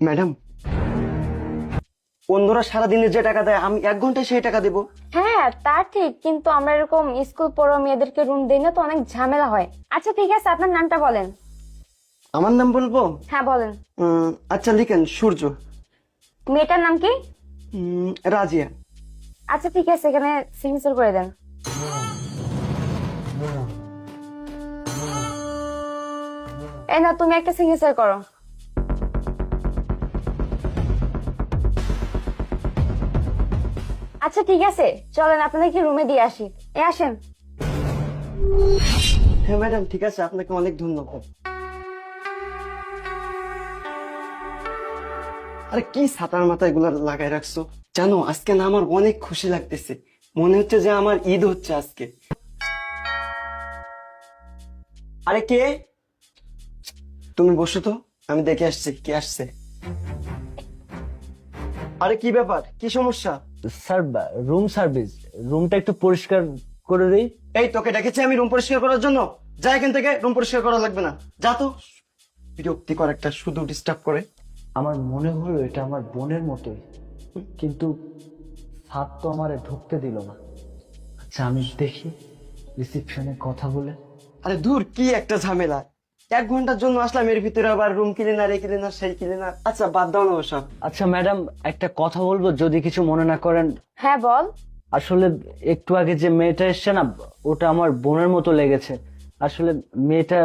Madam, অন্যরা সারাদিনে যে টাকা দেয় আমি 1 ঘন্টায় সেই টাকা দেবো। হ্যাঁ তা ঠিক, কিন্তু আমরা এরকম স্কুল পড়ো মেয়েদেরকে রুম দেই না তো, অনেক ঝামেলা হয়। আচ্ছা ঠিক আছে, আপনার নামটা বলেন। আমার নাম বলবো? হ্যাঁ বলেন। আচ্ছা লিখেন, সূর্য। মেয়েটার নাম কি? রাজিয়া। আচ্ছা ঠিক আছে, এখানে সিগনেচার করে দেন। এই না, তুমি একটা সিগনেচার করো। আচ্ছা ঠিক আছে, চলেন আপনাদেরকে রুমে দিয়ে আসি। আসেন। হ্যাঁ ম্যাডাম, ঠিক আছে, আপনাকে অনেক ধন্যবাদ। আরে কি ছাতার মাথায় এগুলো লাগাই রাখছো? জানো আজকে না আমার অনেক খুশি লাগতেছে, মনে হচ্ছে যে আমার ঈদ হচ্ছে আজকে। আরে কে? তুমি বসো তো, আমি দেখে আসছি কে আসছে। আরে কি ব্যাপার, কি সমস্যা? স্যার, রুম সার্ভিস, রুমটা একটু পরিষ্কার করে দিই। এই তোকে ডেকেছি আমি রুম পরিষ্কার করার জন্য? যা এখান থেকে, রুম পরিষ্কার করা লাগবে না, যা তো। বিরক্তিকর একটা, শুধু ডিস্টার্ব করে। আমার মনে হলো এটা আমার বোনের মতোই, কিন্তু স্যার তো আমারে ঢুকতে দিল না। আচ্ছা আমি দেখি রিসিপশনে কথা বলে। আরে দূর, কি একটা ঝামেলা। 1 ঘন্টার জন্য আসলাম, এর ভিতরে আবার রুম ক্লিনার, এই ক্লিনার, সেই ক্লিনার। আচ্ছা বাদ দাও না ওসব। আচ্ছা ম্যাডাম, একটা কথা বলবো যদি কিছু মনে না করেন। হ্যাঁ বল। আসলে একটু আগে যে মেয়েটা এসছে না, ওটা আমার বোনের মতো লেগেছে। আসলে মেয়েটা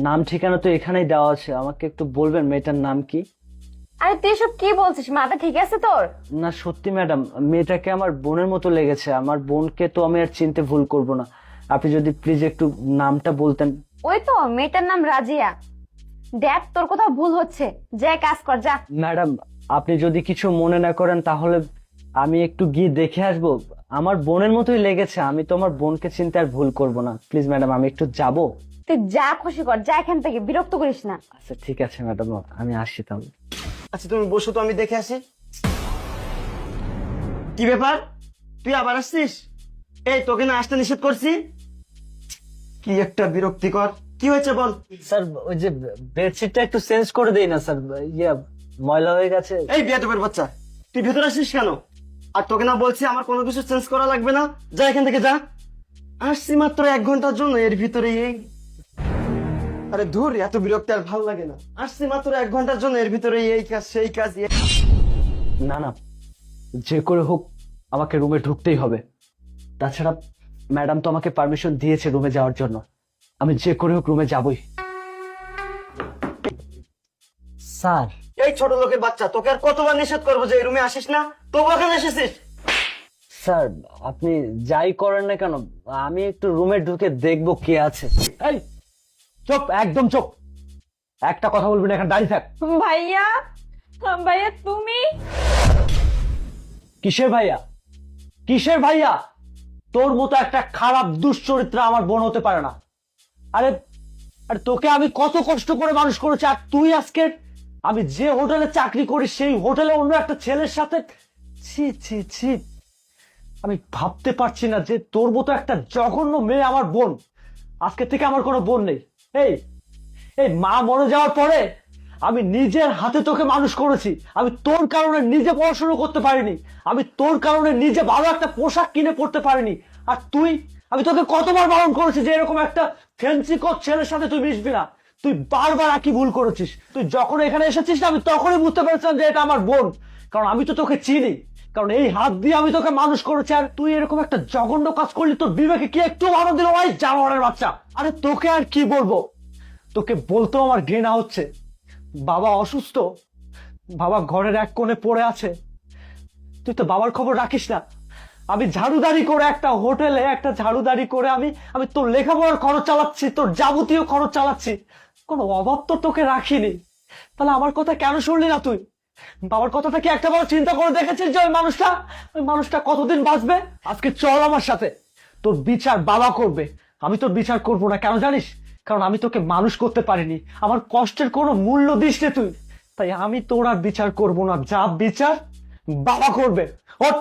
নাম ঠিকানা তো এখানেই দেওয়া আছে, আমাকে একটু বলবেন মেয়েটার নাম কি? আরে তুই এসব কি বলছিস, মাথা ঠিক আছে তোর? না সত্যি ম্যাডাম, মেয়েটাকে আমার বোনের মতো লেগেছে। আমার বোনকে তো আমি আর চিনতে ভুল করব না। আপনি যদি প্লিজ একটু নামটা বলতেন। ওই তো মেয়েটার নাম রাজিয়া। দেখ তোর কোথাও ভুল হচ্ছে, যা কাজ কর যা। ম্যাডাম, আপনি যদি কিছু মনে না করেন তাহলে আমি একটু গিয়ে দেখে আসবো। আমার বোনের মতোই লেগেছে, আমি তো আমার বোনকে চিনতে আর ভুল করব না। প্লিজ ম্যাডাম, আমি একটু যাব। তুই যা খুশি কর, যা এখান থেকে, বিরক্ত করিস না। আচ্ছা ঠিক আছে ম্যাডাম, আমি আসছি তাহলে। আচ্ছা তুমি বসো তো, আমি দেখে আসি। কি ব্যাপার, তুই আবার আসছিস? এই তোকে না আসতে নিষেধ করছি। কি একটা বিরক্তিকর, কি হয়েছে বল। স্যার ওই যে বেডশিটটা একটু চেঞ্জ করে দেই না স্যার, ইয়ে ময়লা হয়ে গেছে। এই বিয়াদবের বাচ্চা, তুই ভেতরে আসিস কেন? আর তোকে না বলছি আমার কোনো কিছু চেঞ্জ করা লাগবে না, যা এখান থেকে যা। আসছি মাত্র 1 ঘন্টার জন্য, এর ভিতরে এই। আরে ধুর, এত বিরক্তি আর ভালো লাগে না। আসছি মাত্র 1 ঘন্টার জন্য, এর ভিতরে এই কাজ সেই কাজ। না না, যে করে হোক আমাকে রুমে ঢুকতেই হবে। তাছাড়া ম্যাডাম তো আমাকে পারমিশন দিয়েছে রুমে যাওয়ার জন্য, আমি যে করে হোক রুমে যাবই। স্যার, এই ছোট লোকের বাচ্চা, তোকে আর কতবার নিষেধ করবো যে এই রুমে আসিস না, তবু এখানে এসেছিস। স্যার আপনি যাই করেন না কেন, আমি একটু রুমে ঢুকে দেখবো কে আছে। এই চুপ, একদম চুপ, একটা কথা বলবি না, এখানে দাঁড়িয়ে থাক। ভাইয়া, ভাইয়া তুমি? কিসের ভাইয়া? কিসের ভাইয়া? তোর মতো একটা খারাপ দুশ্চরিত্রা আমার বোন হতে পারে না। আরে আরে তোকে আমি কত কষ্ট করে মানুষ করেছি, আর তুই আজকে আমি যে হোটেলে চাকরি করি সেই হোটেলে অন্য একটা ছেলের সাথে। ছি ছি ছি, আমি ভাবতে পারছি না যে তোর মতো একটা জঘন্য মেয়ে আমার বোন। আজকে থেকে আমার কোনো বোন নেই। এই এই মা মরে যাওয়ার পরে আমি নিজের হাতে তোকে মানুষ করেছি। আমি তোর কারণে নিজে পড়াশোনা করতে পারিনি, আমি তোর কারণে নিজে ভালো একটা পোশাক কিনে পড়তে পারিনি। আর তুই, আমি তোকে কতবার বারণ করেছি যে এরকম একটা ফ্যান্সি কোট ছেলের সাথে তুই মিশবি না। তুই বারবার একই ভুল করেছিস। তুই যখন এখানে এসেছিস না, আমি তখনই বুঝতে পেরেছিলাম যে এটা আমার বোন, কারণ আমি তো তোকে চিনি, কারণ এই হাত দিয়ে আমি তোকে মানুষ করেছি। আর তুই এরকম একটা জঘন্য কাজ করলি, তোর বিবেকে কি একটু ভালো দিল? ওই জানোয়ারের বাচ্চা। আরে তোকে আর কি বলবো, তোকে বলতেও আমার ঘৃণা হচ্ছে। বাবা অসুস্থ, বাবা ঘরের এক কোণে পড়ে আছে, তুই তো বাবার খবর রাখিস না। আমি ঝাড়ুদারি করে একটা হোটেলে একটা ঝাড়ুদারি করে আমি আমি তোর লেখাপড়ার খরচ চালাচ্ছি, তোর যাবতীয় খরচ চালাচ্ছি, কোনো অভাব তো তোকে রাখিনি। তাহলে আমার কথা কেন শুনলি না তুই? বাবার কথাটা কি একটা বড় চিন্তা করে দেখেছিস যে ওই মানুষটা কতদিন বাঁচবে? আজকে চল আমার সাথে, তোর বিচার বাবা করবে, আমি তোর বিচার করব না। কেন জানিস? কারণ আমি তোকে মানুষ করতে পারিনি, আমার কষ্টের কোনো মূল্য দিস নে তুই, তাই আমি তোর আর বিচার করব না। যা বিচার বাবা করবে। ওঠ।